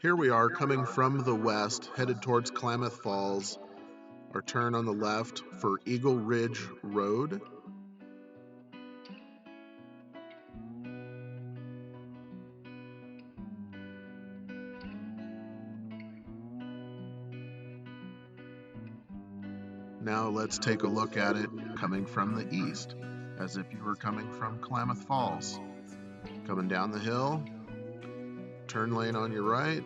Here we are coming from the west, headed towards Klamath Falls. Our turn on the left for Eagle Ridge Road. Now let's take a look at it coming from the east, as if you were coming from Klamath Falls. Coming down the hill, turn lane on your right.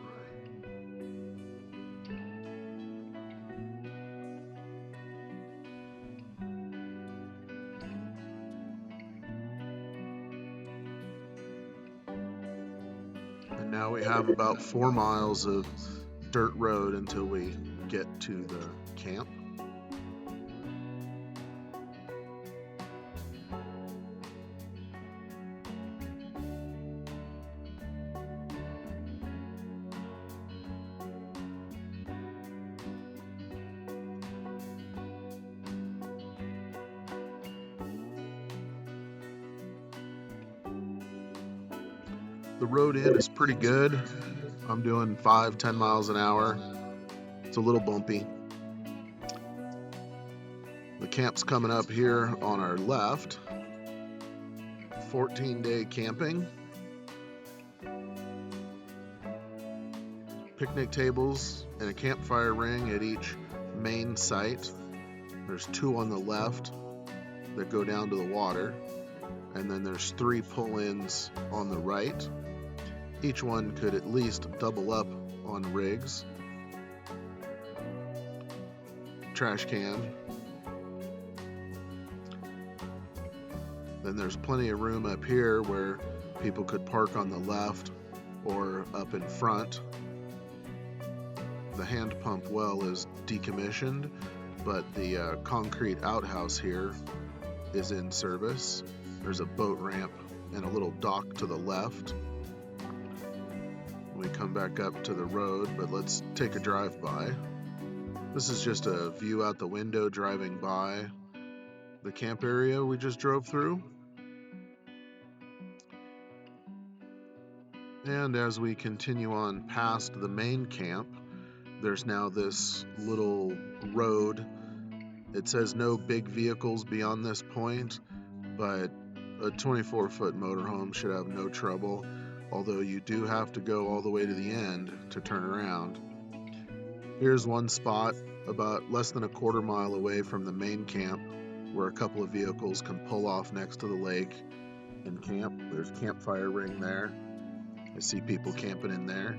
And now we have about 4 miles of dirt road until we get to the camp. The road in is pretty good. I'm doing 5-10 miles an hour. It's a little bumpy. The camp's coming up here on our left. 14-day camping. Picnic tables and a campfire ring at each main site. There's 2 on the left that go down to the water, and then there's 3 pull-ins on the right. Each one could at least double up on rigs. Trash can. Then there's plenty of room up here where people could park on the left or up in front. The hand pump well is decommissioned, but the concrete outhouse here is in service. There's a boat ramp and a little dock to the left. We come back up to the road, but let's take a drive by. This is just a view out the window driving by the camp area we just drove through. And as we continue on past the main camp, there's now this little road. It says no big vehicles beyond this point, but a 24-foot motorhome should have no trouble, although you do have to go all the way to the end to turn around. Here's one spot about less than a quarter mile away from the main camp where a couple of vehicles can pull off next to the lake and camp. There's a campfire ring there. I see people camping in there.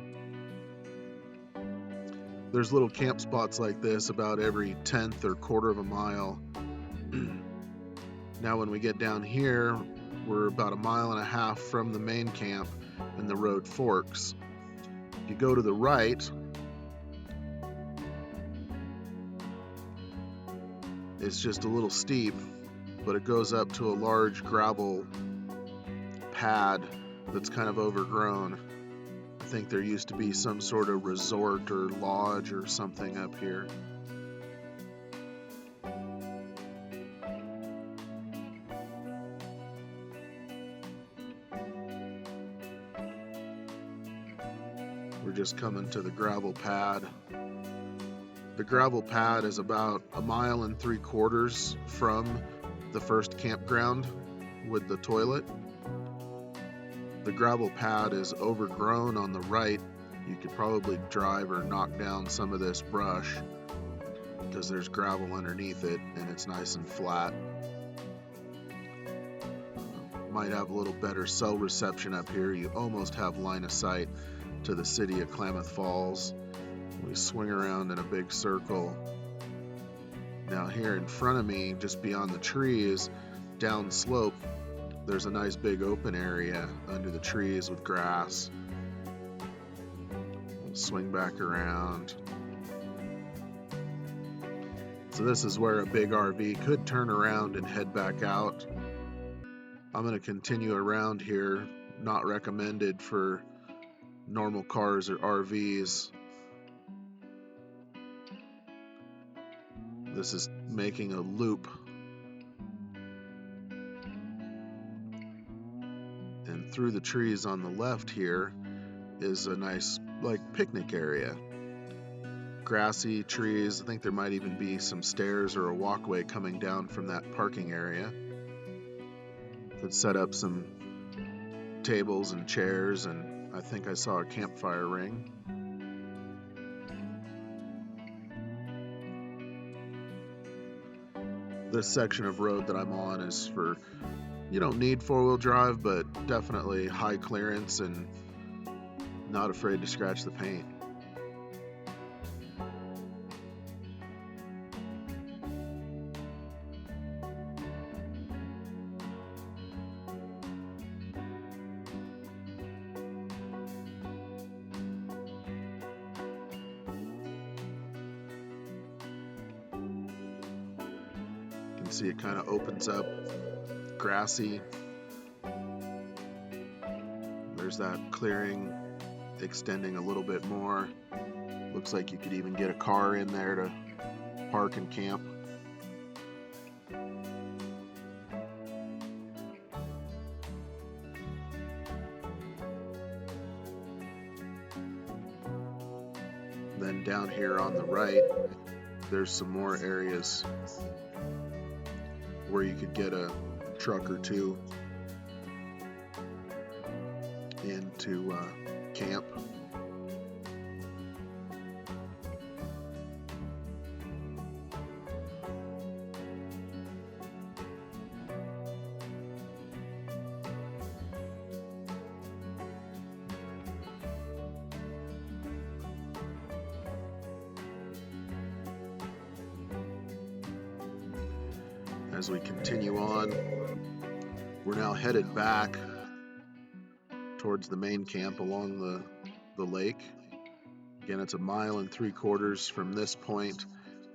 There's little camp spots like this about every 10th or quarter of a mile. Now when we get down here, we're about 1.5 miles from the main camp and the road forks. If you go to the right, it's just a little steep, but it goes up to a large gravel pad that's kind of overgrown. I think there used to be some sort of resort or lodge or something up here. We're just coming to the gravel pad. The gravel pad is about 1.75 miles from the first campground with the toilet. The gravel pad is overgrown on the right. You could probably drive or knock down some of this brush because there's gravel underneath it and it's nice and flat. Might have a little better cell reception up here. You almost have line of sight to the city of Klamath Falls. We swing around in a big circle. Now here in front of me, just beyond the trees, down slope, there's a nice big open area under the trees with grass. We'll swing back around. So this is where a big RV could turn around and head back out. I'm going to continue around here, not recommended for normal cars or RVs. This is making a loop. And through the trees on the left here is a nice like picnic area. Grassy trees. I think there might even be some stairs or a walkway coming down from that parking area. Could set up some tables and chairs, and I think I saw a campfire ring. This section of road that I'm on is for, you don't need four-wheel drive, but definitely high clearance and not afraid to scratch the paint. You can see it kind of opens up, grassy. There's that clearing extending a little bit more. Looks like you could even get a car in there to park and camp. Then down here on the right, there's some more areas where you could get a truck or two into camp. As we continue on, we're now headed back towards the main camp along the lake. Again, it's 1.75 miles from this point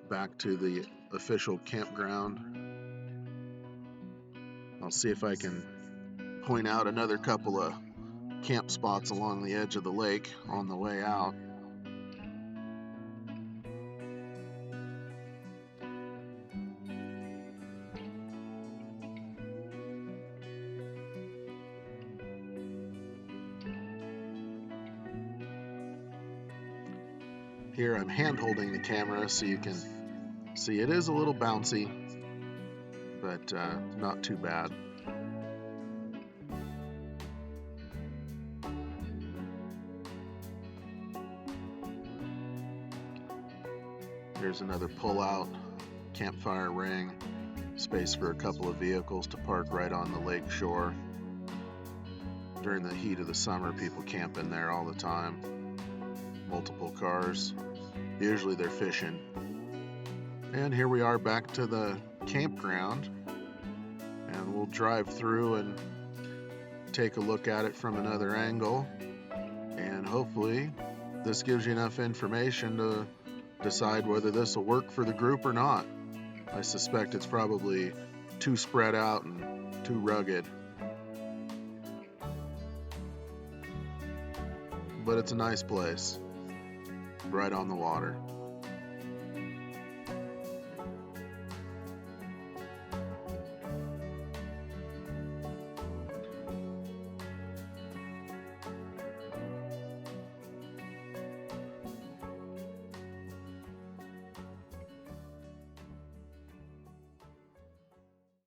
back to the official campground. I'll see if I can point out another couple of camp spots along the edge of the lake on the way out. Here I'm hand holding the camera so you can see it is a little bouncy, but not too bad. Here's another pull-out campfire ring, space for a couple of vehicles to park right on the lake shore. During the heat of the summer, people camp in there all the time. Multiple cars. Usually they're fishing. And here we are back to the campground, and we'll drive through and take a look at it from another angle, and hopefully this gives you enough information to decide whether this will work for the group or not. I suspect it's probably too spread out and too rugged, but it's a nice place right on the water.